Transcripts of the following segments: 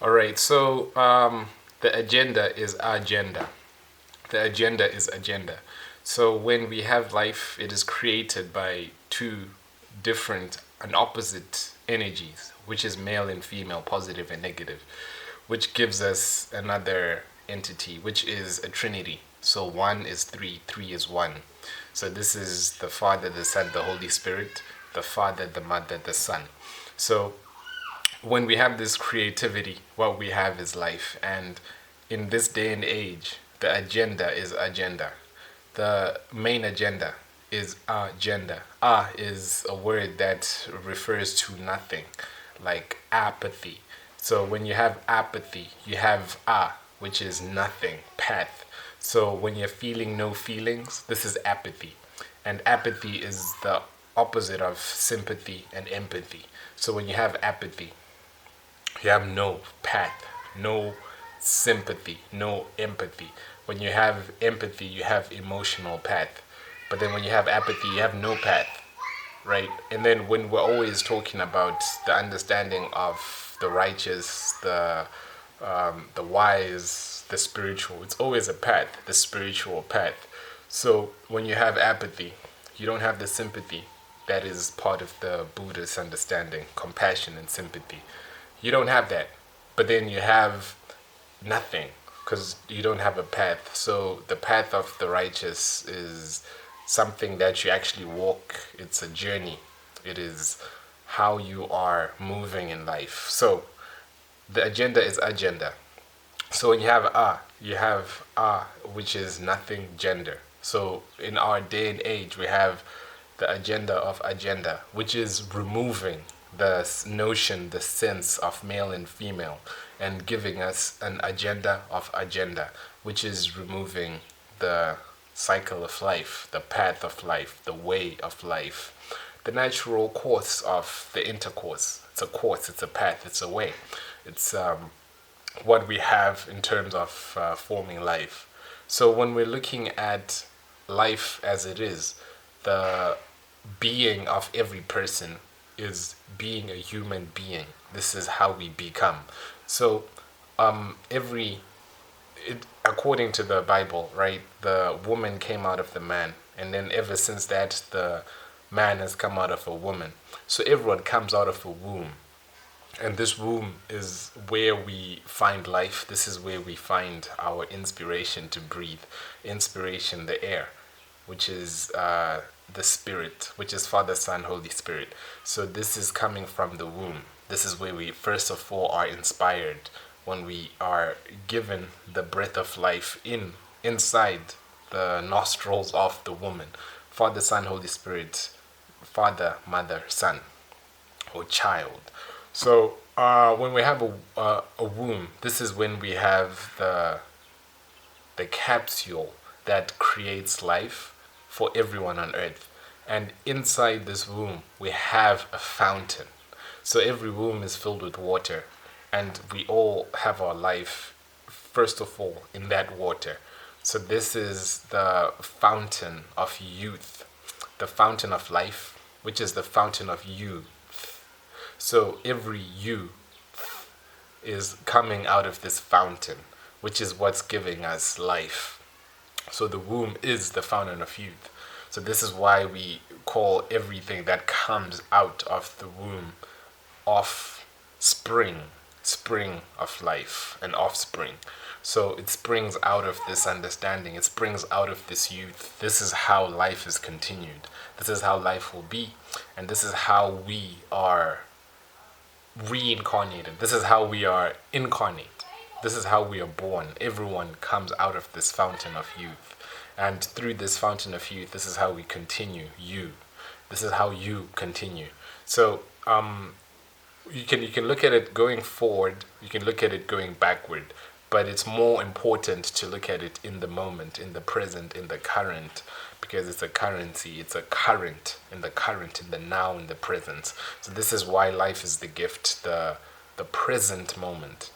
All right, so the agenda is agenda. The agenda is agenda. So when we have life, it is created by two different and opposite energies, which is male and female, positive and negative, which gives us another entity, which is a trinity. So one is three, three is one. So this is the Father, the Son, the Holy Spirit, the Father, the Mother, the Son. So when we have this creativity, what we have is life. And in this day and age, the agenda is agenda. The main agenda is agenda. Is a word that refers to nothing, like apathy. So when you have apathy, you have which is nothing, path. So when you're feeling no feelings, this is apathy. And apathy is the opposite of sympathy and empathy. So when you have apathy, you have no path, no sympathy, no empathy. When you have empathy, you have emotional path. But then when you have apathy, you have no path, right? And then when we're always talking about the understanding of the righteous, the wise, the spiritual, it's always a path, the spiritual path. So when you have apathy, you don't have the sympathy that is part of the Buddhist understanding, compassion and sympathy. You don't have that. But then you have nothing because you don't have a path. So the path of the righteous is something that you actually walk. It's a journey. It is how you are moving in life. So the agenda is agenda. So when you have which is nothing gender. So in our day and age, we have the agenda of agenda, which is removing the notion, the sense of male and female, and giving us an agenda of agenda, which is removing the cycle of life, the path of life, the way of life, the natural course of the intercourse. It's a course, it's a path, it's a way. It's what we have in terms of forming life. So when we're looking at life as it is, the being of every person is being a human being. This is how we become. So every according to the Bible, right, the woman came out of the man, and then ever since that, the man has come out of a woman. So everyone comes out of a womb, and this womb is where we find life. This is where we find our inspiration to breathe. Inspiration, the air, which is the Spirit, which is Father, Son, Holy Spirit. So this is coming from the womb. This is where we first of all are inspired, when we are given the breath of life inside the nostrils of the woman. Father, Son, Holy Spirit, Father, Mother, Son, or child. So when we have a womb, this is when we have the capsule that creates life for everyone on earth. And inside this womb, we have a fountain. So every womb is filled with water, and we all have our life, first of all, in that water. So this is the fountain of youth, the fountain of life, which is the fountain of youth. So every you is coming out of this fountain, which is what's giving us life. So the womb is the fountain of youth. So this is why we call everything that comes out of the womb offspring, spring of life, and offspring. So it springs out of this understanding. It springs out of this youth. This is how life is continued. This is how life will be. And this is how we are reincarnated. This is how we are incarnate. This is how we are born. Everyone comes out of this fountain of youth. And through this fountain of youth, this is how we continue you. This is how you continue. So you can look at it going forward, you can look at it going backward, but it's more important to look at it in the moment, in the present, in the current, because it's a currency, it's a current, in the now, in the present. So this is why life is the gift, the present moment.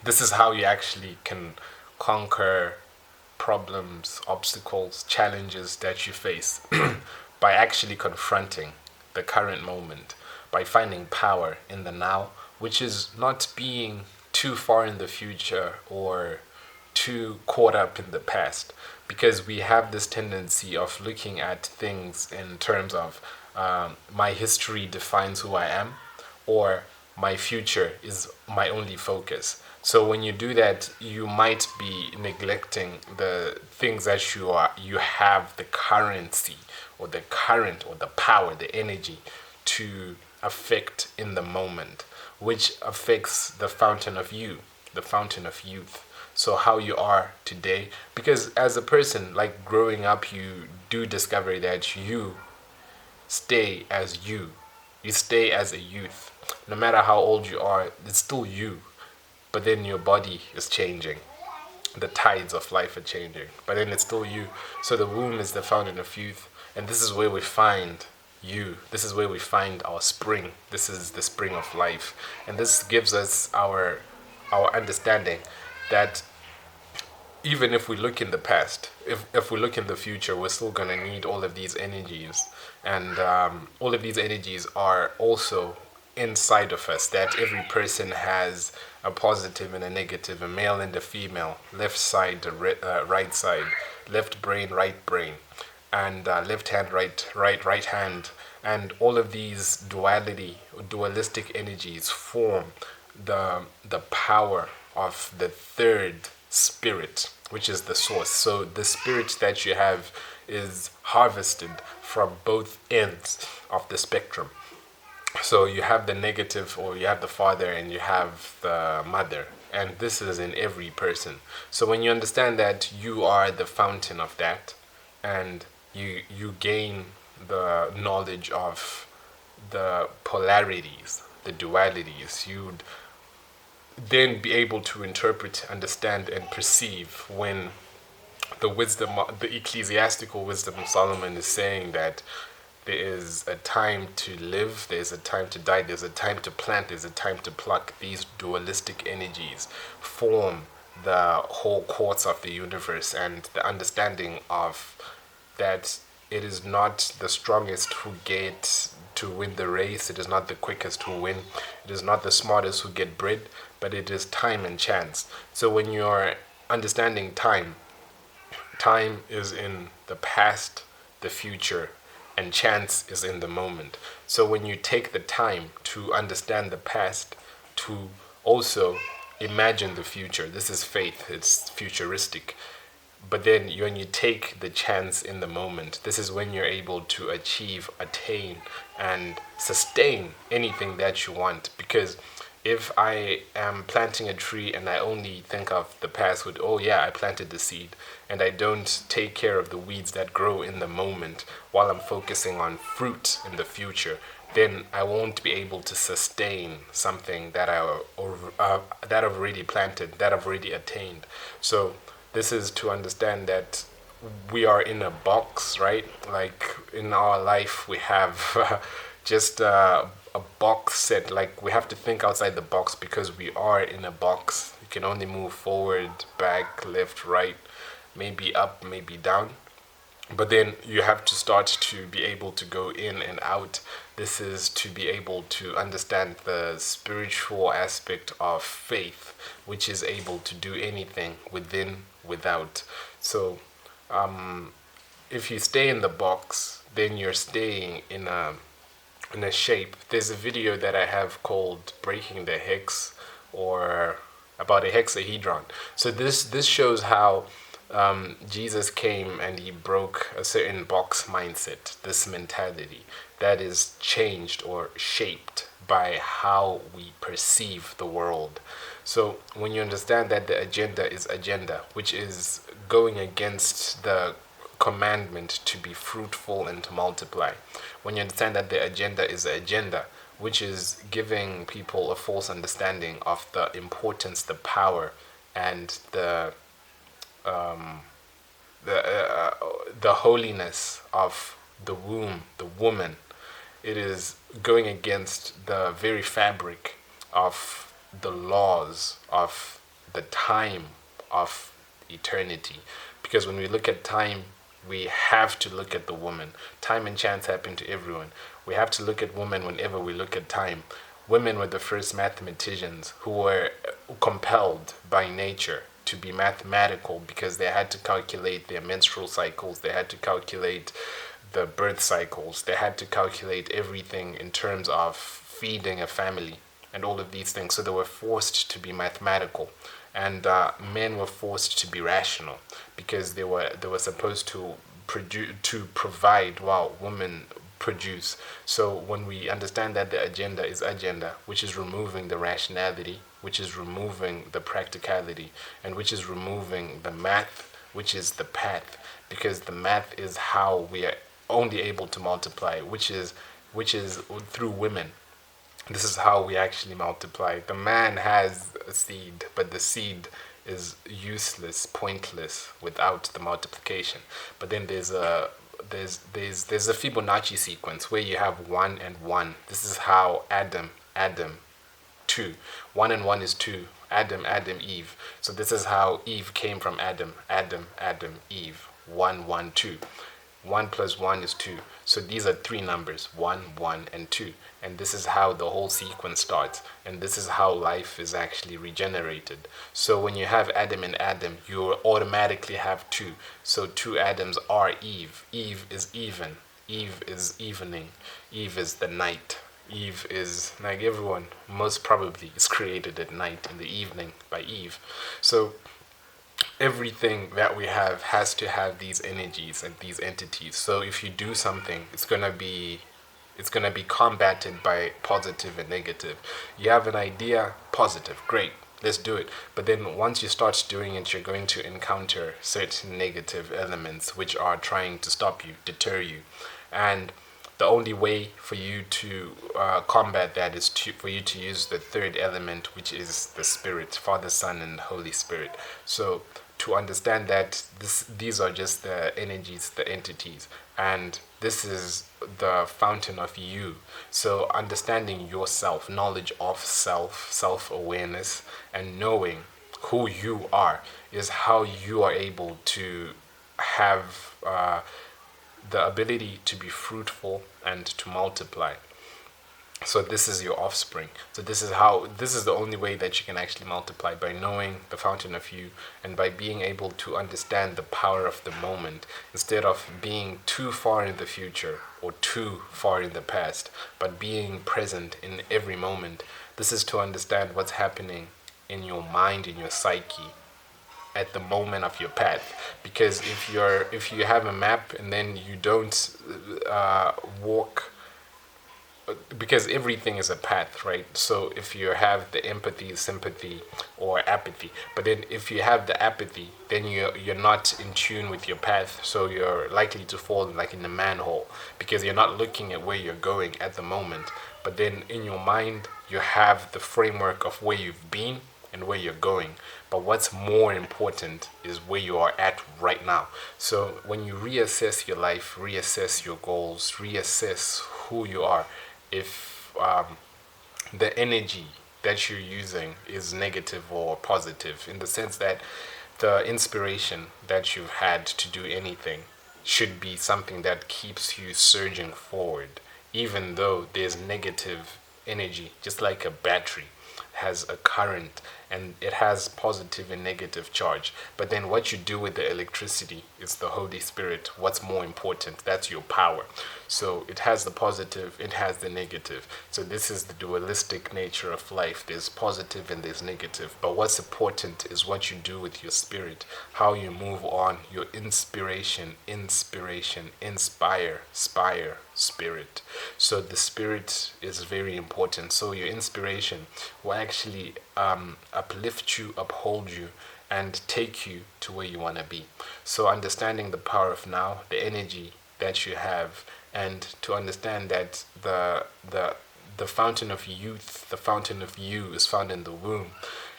This is how you actually can conquer problems, obstacles, challenges that you face by actually confronting the current moment, by finding power in the now, which is not being too far in the future or too caught up in the past, because we have this tendency of looking at things in terms of my history defines who I am, or my future is my only focus. So when you do that, you might be neglecting the things that you have the currency or the current or the power, the energy to affect in the moment, which affects the fountain of you, the fountain of youth. So how you are today, because as a person, like growing up, you do discover that you stay as you. You stay as a youth. No matter how old you are, it's still you. But then your body is changing. The tides of life are changing. But then it's still you. So the womb is the fountain of youth. And this is where we find you. This is where we find our spring. This is the spring of life. And this gives us our understanding that even if we look in the past, if we look in the future, we're still going to need all of these energies. And all of these energies are also inside of us, that every person has a positive and a negative, a male and a female, left side, right side, left brain, right brain, and left hand, right hand. And all of these dualistic energies form the power of the third spirit, which is the source. So the spirit that you have is harvested from both ends of the spectrum. So you have the negative, or you have the father, and you have the mother, and this is in every person. So when you understand that you are the fountain of that, and you gain the knowledge of the polarities, the dualities, you'd then be able to interpret, understand, and perceive when the wisdom, the ecclesiastical wisdom of Solomon is saying that there is a time to live, there's a time to die, there's a time to plant, there's a time to pluck. These dualistic energies form the whole course of the universe, and the understanding of that it is not the strongest who get to win the race, it is not the quickest who win, it is not the smartest who get bred, but it is time and chance. So when you're understanding time, time is in the past, the future, and chance is in the moment. So when you take the time to understand the past, to also imagine the future, this is faith, it's futuristic. But then when you take the chance in the moment, this is when you're able to achieve, attain, and sustain anything that you want. Because if I am planting a tree and I only think of the past with, oh yeah, I planted the seed, and I don't take care of the weeds that grow in the moment while I'm focusing on fruit in the future, then I won't be able to sustain something that that I've already planted, that I've already attained. So this is to understand that we are in a box, right? Like in our life, we have just a box set. Like we have to think outside the box because we are in a box. You can only move forward, back, left, right, maybe up, maybe down. But then you have to start to be able to go in and out. This is to be able to understand the spiritual aspect of faith, which is able to do anything within, without. So if you stay in the box, then you're staying in a shape. There's a video that I have called Breaking the Hex, or about a hexahedron. So this shows how Jesus came and he broke a certain box mindset, this mentality that is changed or shaped by how we perceive the world. So when you understand that the agenda is agenda, which is going against the commandment to be fruitful and to multiply, when you understand that the agenda is the agenda, which is giving people a false understanding of the importance, the power, and the holiness of the womb, the woman, it is going against the very fabric of the laws of the time of eternity. Because when we look at time, we have to look at the woman. Time and chance happen to everyone. We have to look at women whenever we look at time. Women were the first mathematicians who compelled by nature to be mathematical because they had to calculate their menstrual cycles, they had to calculate the birth cycles, they had to calculate everything in terms of feeding a family and all of these things. So they were forced to be mathematical, and men were forced to be rational because they were supposed to provide while women produce. So when we understand that the agenda is agenda, which is removing the rationality, which is removing the practicality, and which is removing the math, which is the path, because the math is how we are only able to multiply, which is through women. This is how we actually multiply. The man has a seed, but the seed is useless, pointless without the multiplication. But then there's a Fibonacci sequence where you have 1 and 1. This is how Adam, 2. 1 and 1 is 2. Adam, Eve. So this is how Eve came from Adam, Eve. 1, 1, 2. 1 plus 1 is 2. So these are three numbers, 1, 1, and 2. And this is how the whole sequence starts. And this is how life is actually regenerated. So when you have Adam and Adam, you automatically have 2. So 2 Adams are Eve. Eve is even. Eve is evening. Eve is the night. Eve is, like everyone, most probably is created at night in the evening by Eve. So everything that we have has to have these energies and these entities. So if you do something, it's gonna be combated by positive and negative. You have an idea, positive, great, let's do it. But then once you start doing it, you're going to encounter certain negative elements which are trying to stop you, deter you. And the only way for you to combat that is for you to use the third element, which is the Spirit, Father, Son, and Holy Spirit. So to understand that these are just the energies, the entities, and this is the fountain of you. So understanding yourself, knowledge of self, self-awareness, and knowing who you are is how you are able to have the ability to be fruitful and to multiply. So this is your offspring. So this is the only way that you can actually multiply, by knowing the fountain of you and by being able to understand the power of the moment instead of being too far in the future or too far in the past, but being present in every moment. This is to understand what's happening in your mind, in your psyche, at the moment of your path. Because if you have a map and then you don't walk, because everything is a path, right? So if you have the empathy, sympathy, or apathy, but then if you have the apathy, then you're not in tune with your path, so you're likely to fall like in a manhole because you're not looking at where you're going at the moment. But then in your mind, you have the framework of where you've been and where you're going. But what's more important is where you are at right now. So when you reassess your life, reassess your goals, reassess who you are, if the energy that you're using is negative or positive, in the sense that the inspiration that you've had to do anything should be something that keeps you surging forward, even though there's negative energy, just like a battery has a current and it has positive and negative charge. But then what you do with the electricity is the Holy Spirit. What's more important? That's your power. So it has the positive, it has the negative. So this is the dualistic nature of life. There's positive and there's negative. But what's important is what you do with your spirit, how you move on, your inspiration, inspire, spirit. So the spirit is very important. So your inspiration will actually uplift you, uphold you, and take you to where you want to be. So understanding the power of now, the energy that you have, and to understand that the fountain of youth, the fountain of you is found in the womb.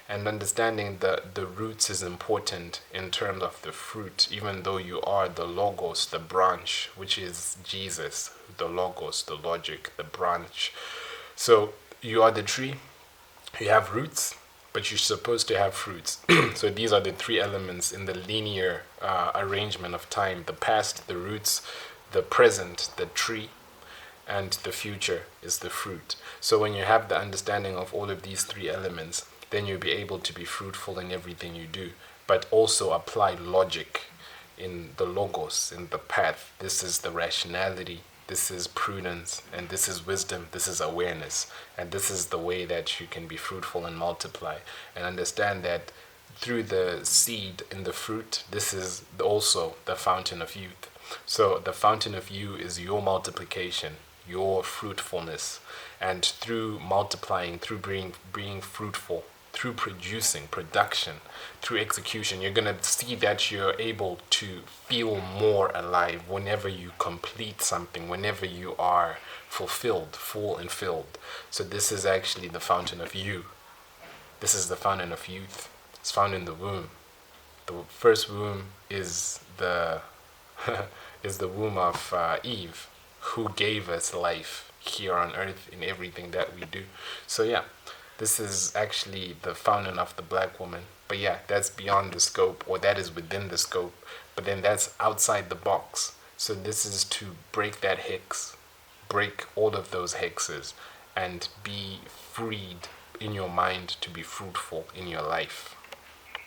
And understanding that the roots is important in terms of the fruit, even though you are the logos, the branch, which is Jesus, the logos, the logic, the branch. So you are the tree, you have roots, but you're supposed to have fruits. So these are the three elements in the linear arrangement of time: the past, the roots, the present, the tree, and the future is the fruit. So when you have the understanding of all of these three elements, then you'll be able to be fruitful in everything you do. But also apply logic in the logos, in the path. This is the rationality, this is prudence, and this is wisdom, this is awareness. And this is the way that you can be fruitful and multiply. And understand that through the seed in the fruit, this is also the fountain of youth. So the fountain of you is your multiplication, your fruitfulness. And through multiplying, through being fruitful, through producing, production, through execution, you're going to see that you're able to feel more alive whenever you complete something, whenever you are fulfilled, full and filled. So this is actually the fountain of you. This is the fountain of youth. It's found in the womb. The first womb is the is the womb of Eve, who gave us life here on earth in everything that we do. So yeah, this is actually the fountain of the black woman. But yeah, that's beyond the scope, or that is within the scope. But then that's outside the box. So this is to break that hex, break all of those hexes, and be freed in your mind to be fruitful in your life.